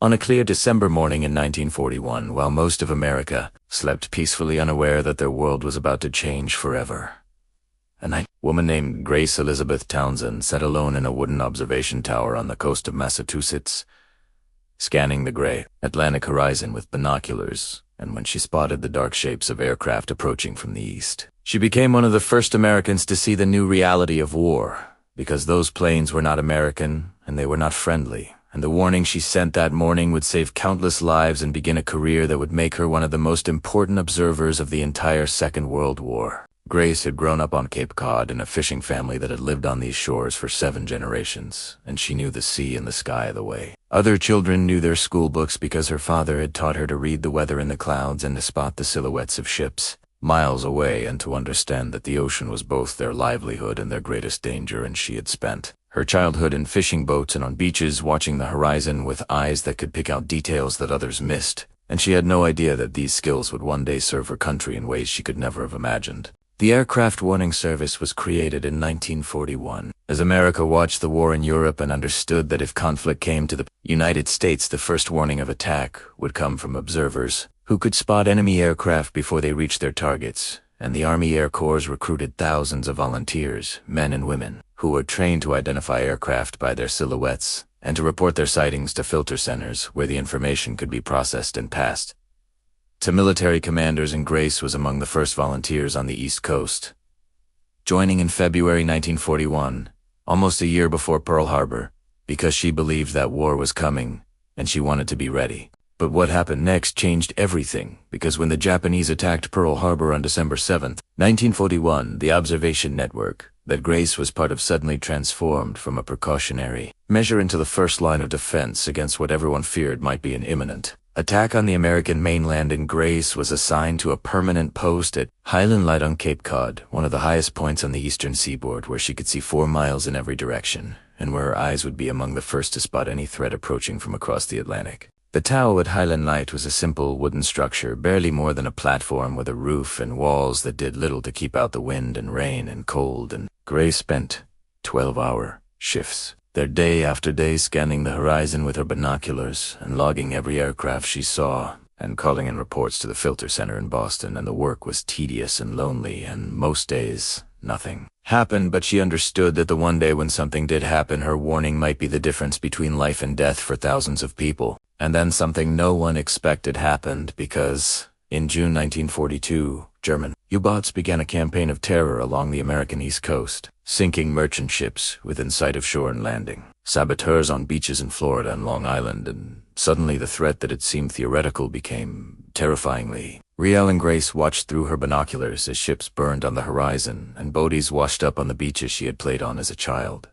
On a clear December morning in 1941, while most of America slept peacefully unaware that their world was about to change forever, a woman named Grace Elizabeth Townsend sat alone in a wooden observation tower on the coast of Massachusetts, scanning the gray Atlantic horizon with binoculars, and when she spotted the dark shapes of aircraft approaching from the east, she became one of the first Americans to see the new reality of war, because those planes were not American and they were not friendly. And the warning she sent that morning would save countless lives and begin a career that would make her one of the most important observers of the entire Second World War. Grace had grown up on Cape Cod in a fishing family that had lived on these shores for 7 generations, and she knew the sea and the sky the way other children knew their school books, because her father had taught her to read the weather in the clouds and to spot the silhouettes of ships miles away, and to understand that the ocean was both their livelihood and their greatest danger. And she had spent her childhood in fishing boats and on beaches, watching the horizon with eyes that could pick out details that others missed, and she had no idea that these skills would one day serve her country in ways she could never have imagined. The Aircraft Warning Service was created in 1941, as America watched the war in Europe and understood that if conflict came to the United States, the first warning of attack would come from observers who could spot enemy aircraft before they reached their targets. And the Army Air Corps recruited thousands of volunteers, men and women, who were trained to identify aircraft by their silhouettes and to report their sightings to filter centers where the information could be processed and passed to military commanders. And Grace was among the first volunteers on the East Coast, joining in February 1941, almost a year before Pearl Harbor, because she believed that war was coming and she wanted to be ready. But what happened next changed everything, because when the Japanese attacked Pearl Harbor on December 7, 1941, the observation network that Grace was part of suddenly transformed from a precautionary measure into the first line of defense against what everyone feared might be an imminent attack on the American mainland. And Grace was assigned to a permanent post at Highland Light on Cape Cod, one of the highest points on the eastern seaboard, where she could see 4 miles in every direction, and where her eyes would be among the first to spot any threat approaching from across the Atlantic. The tower at Highland Light was a simple wooden structure, barely more than a platform, with a roof and walls that did little to keep out the wind and rain and cold. And Grace spent 12-hour shifts there day after day, scanning the horizon with her binoculars and logging every aircraft she saw and calling in reports to the filter center in Boston. And the work was tedious and lonely, and most days nothing happened. But she understood that the one day when something did happen, her warning might be the difference between life and death for thousands of people. And then something no one expected happened, because in June 1942, German U-boats began a campaign of terror along the American East Coast, sinking merchant ships within sight of shore and landing saboteurs on beaches in Florida and Long Island. And suddenly the threat that had seemed theoretical became terrifyingly real. And Grace watched through her binoculars as ships burned on the horizon and boaties washed up on the beaches she had played on as a child.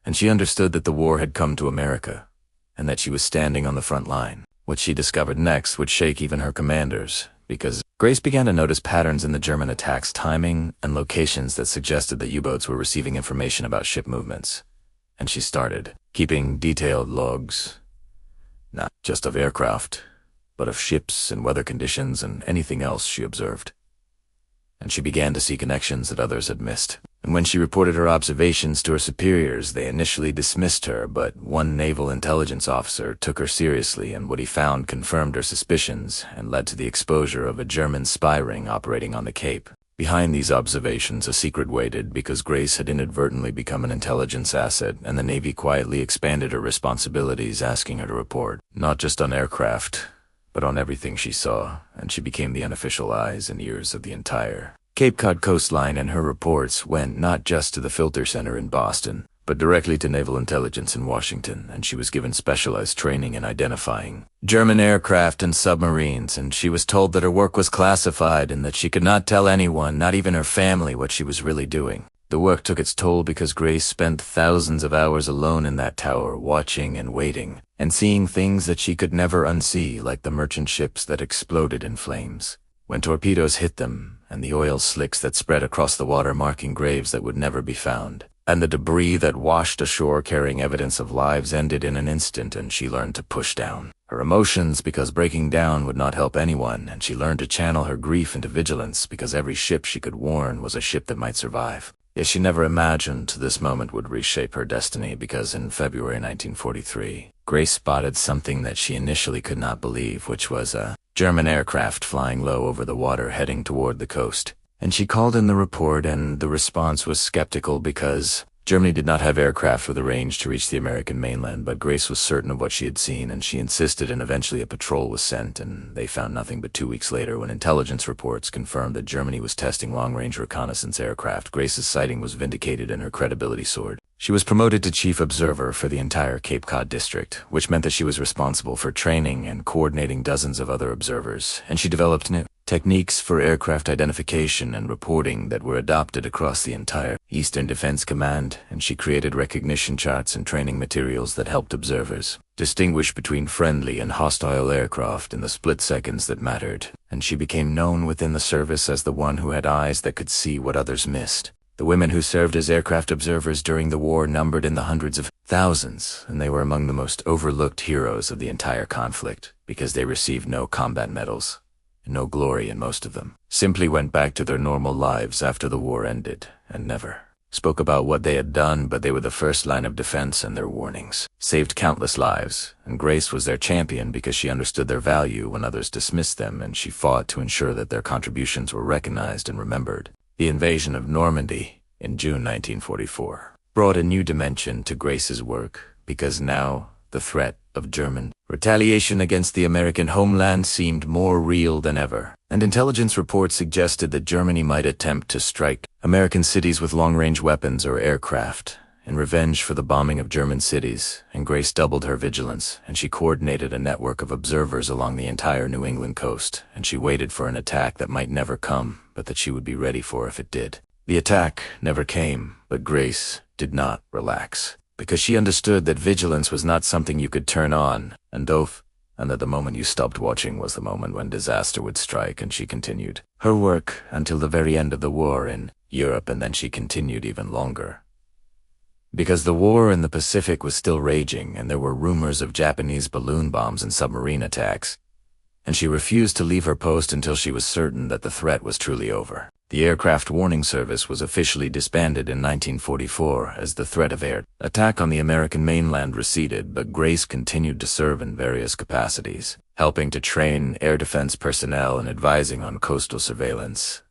And she understood that the war had come to America, and that she was standing on the front line. What she discovered next would shake even her commanders, because Grace began to notice patterns in the German attacks, timing and locations that suggested that U-boats were receiving information about ship movements. And she started keeping detailed logs, not just of aircraft, but of ships and weather conditions and anything else she observed. And she began to see connections that others had missed. And when she reported her observations to her superiors, they initially dismissed her, but one Naval Intelligence officer took her seriously, and what he found confirmed her suspicions and led to the exposure of a German spy ring operating on the Cape. Behind these observations, a secret waited, because Grace had inadvertently become an intelligence asset, and the Navy quietly expanded her responsibilities, asking her to report not just on aircraft, but on everything she saw, and she became the unofficial eyes and ears of the entire Cape Cod coastline. And her reports went not just to the filter center in Boston, but directly to Naval Intelligence in Washington, and she was given specialized training in identifying German aircraft and submarines. And she was told that her work was classified and that she could not tell anyone, not even her family, what she was really doing. The work took its toll, because Grace spent thousands of hours alone in that tower, watching and waiting, and seeing things that she could never unsee, like the merchant ships that exploded in flames when torpedoes hit them, and the oil slicks that spread across the water, marking graves that would never be found, and the debris that washed ashore carrying evidence of lives ended in an instant. And she learned to push down her emotions, because breaking down would not help anyone, and she learned to channel her grief into vigilance, because every ship she could warn was a ship that might survive. Yet she never imagined this moment would reshape her destiny, because in February 1943, Grace spotted something that she initially could not believe, which was a German aircraft flying low over the water heading toward the coast. And she called in the report, and the response was skeptical because Germany did not have aircraft with a range to reach the American mainland, but Grace was certain of what she had seen, and she insisted, and eventually a patrol was sent, and they found nothing. But 2 weeks later, when intelligence reports confirmed that Germany was testing long-range reconnaissance aircraft, Grace's sighting was vindicated and her credibility soared. She was promoted to chief observer for the entire Cape Cod district, which meant that she was responsible for training and coordinating dozens of other observers, and she developed new techniques for aircraft identification and reporting that were adopted across the entire Eastern Defense Command, and she created recognition charts and training materials that helped observers distinguish between friendly and hostile aircraft in the split seconds that mattered, and she became known within the service as the one who had eyes that could see what others missed. The women who served as aircraft observers during the war numbered in the hundreds of thousands, and they were among the most overlooked heroes of the entire conflict because they received no combat medals. No glory, and most of them simply went back to their normal lives after the war ended and never spoke about what they had done, but they were the first line of defense, and their warnings saved countless lives, and Grace was their champion because she understood their value when others dismissed them, and she fought to ensure that their contributions were recognized and remembered. The invasion of Normandy in June 1944 brought a new dimension to Grace's work, because now the threat of German retaliation against the American homeland seemed more real than ever, and intelligence reports suggested that Germany might attempt to strike American cities with long-range weapons or aircraft in revenge for the bombing of German cities, and Grace doubled her vigilance, and she coordinated a network of observers along the entire New England coast, and she waited for an attack that might never come, but that she would be ready for if it did. The attack never came, but Grace did not relax, because she understood that vigilance was not something you could turn on and off, and that the moment you stopped watching was the moment when disaster would strike, and she continued her work until the very end of the war in Europe, and then she continued even longer. Because the war in the Pacific was still raging, and there were rumors of Japanese balloon bombs and submarine attacks, and she refused to leave her post until she was certain that the threat was truly over. The Aircraft Warning Service was officially disbanded in 1944 as the threat of air attack on the American mainland receded, but Grace continued to serve in various capacities, helping to train air defense personnel and advising on coastal surveillance.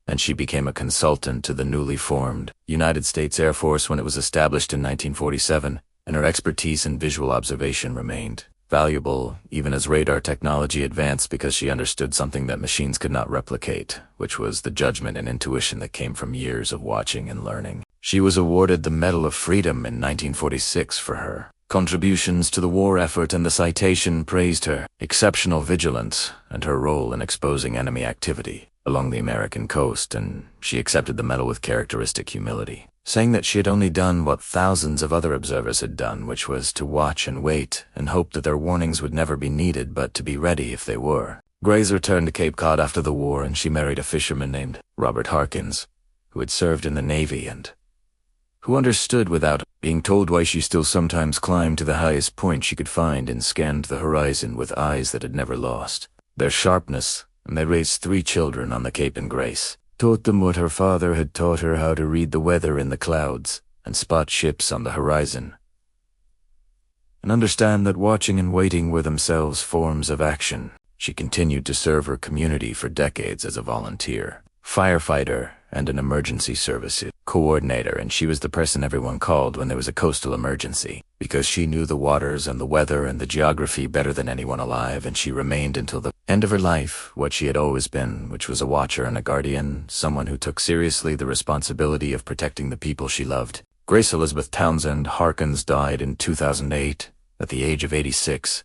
And she became a consultant to the newly formed United States Air Force when it was established in 1947, and her expertise in visual observation remained valuable even as radar technology advanced, because she understood something that machines could not replicate, which was the judgment and intuition that came from years of watching and learning. She was awarded the Medal of Freedom in 1946 for her contributions to the war effort, and the citation praised her exceptional vigilance and her role in exposing enemy activity along the American coast, and she accepted the medal with characteristic humility, saying that she had only done what thousands of other observers had done, which was to watch and wait and hope that their warnings would never be needed, but to be ready if they were. Grace returned to Cape Cod after the war, and she married a fisherman named Robert Harkins, who had served in the Navy and who understood without being told why she still sometimes climbed to the highest point she could find and scanned the horizon with eyes that had never lost their sharpness, and they raised 3 children on the Cape, and Grace taught them what her father had taught her, how to read the weather in the clouds and spot ships on the horizon, and understand that watching and waiting were themselves forms of action. She continued to serve her community for decades as a volunteer, firefighter, and an emergency services coordinator, and she was the person everyone called when there was a coastal emergency, because she knew the waters and the weather and the geography better than anyone alive, and she remained until the end of her life what she had always been, which was a watcher and a guardian, someone who took seriously the responsibility of protecting the people she loved. Grace Elizabeth Townsend Harkins died in 2008 at the age of 86,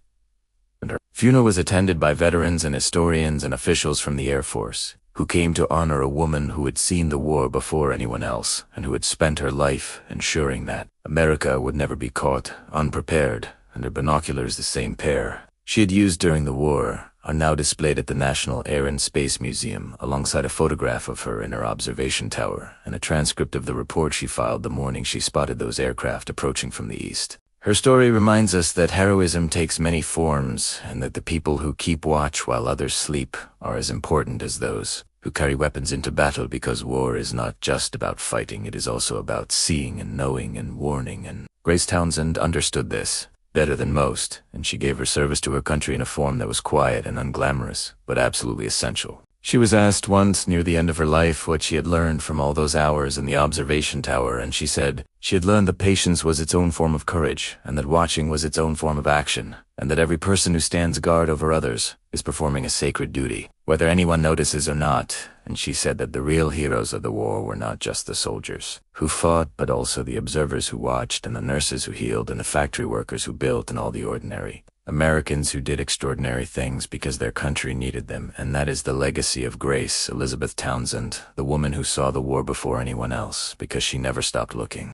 and her funeral was attended by veterans and historians and officials from the Air Force, who came to honor a woman who had seen the war before anyone else, and who had spent her life ensuring that America would never be caught unprepared, and her binoculars, the same pair she had used during the war, are now displayed at the National Air and Space Museum, alongside a photograph of her in her observation tower, and a transcript of the report she filed the morning she spotted those aircraft approaching from the east. Her story reminds us that heroism takes many forms, and that the people who keep watch while others sleep are as important as those who carry weapons into battle because war is not just about fighting, it is also about seeing and knowing and warning. And Grace Townsend understood this better than most, and she gave her service to her country in a form that was quiet and unglamorous, but absolutely essential. She was asked once near the end of her life what she had learned from all those hours in the observation tower, and she said she had learned that patience was its own form of courage, and that watching was its own form of action, and that every person who stands guard over others is performing a sacred duty, whether anyone notices or not. And she said that the real heroes of the war were not just the soldiers who fought, but also the observers who watched, and the nurses who healed, and the factory workers who built, and all the ordinary Americans who did extraordinary things because their country needed them. And that is the legacy of Grace Elizabeth Townsend, the woman who saw the war before anyone else, because she never stopped looking.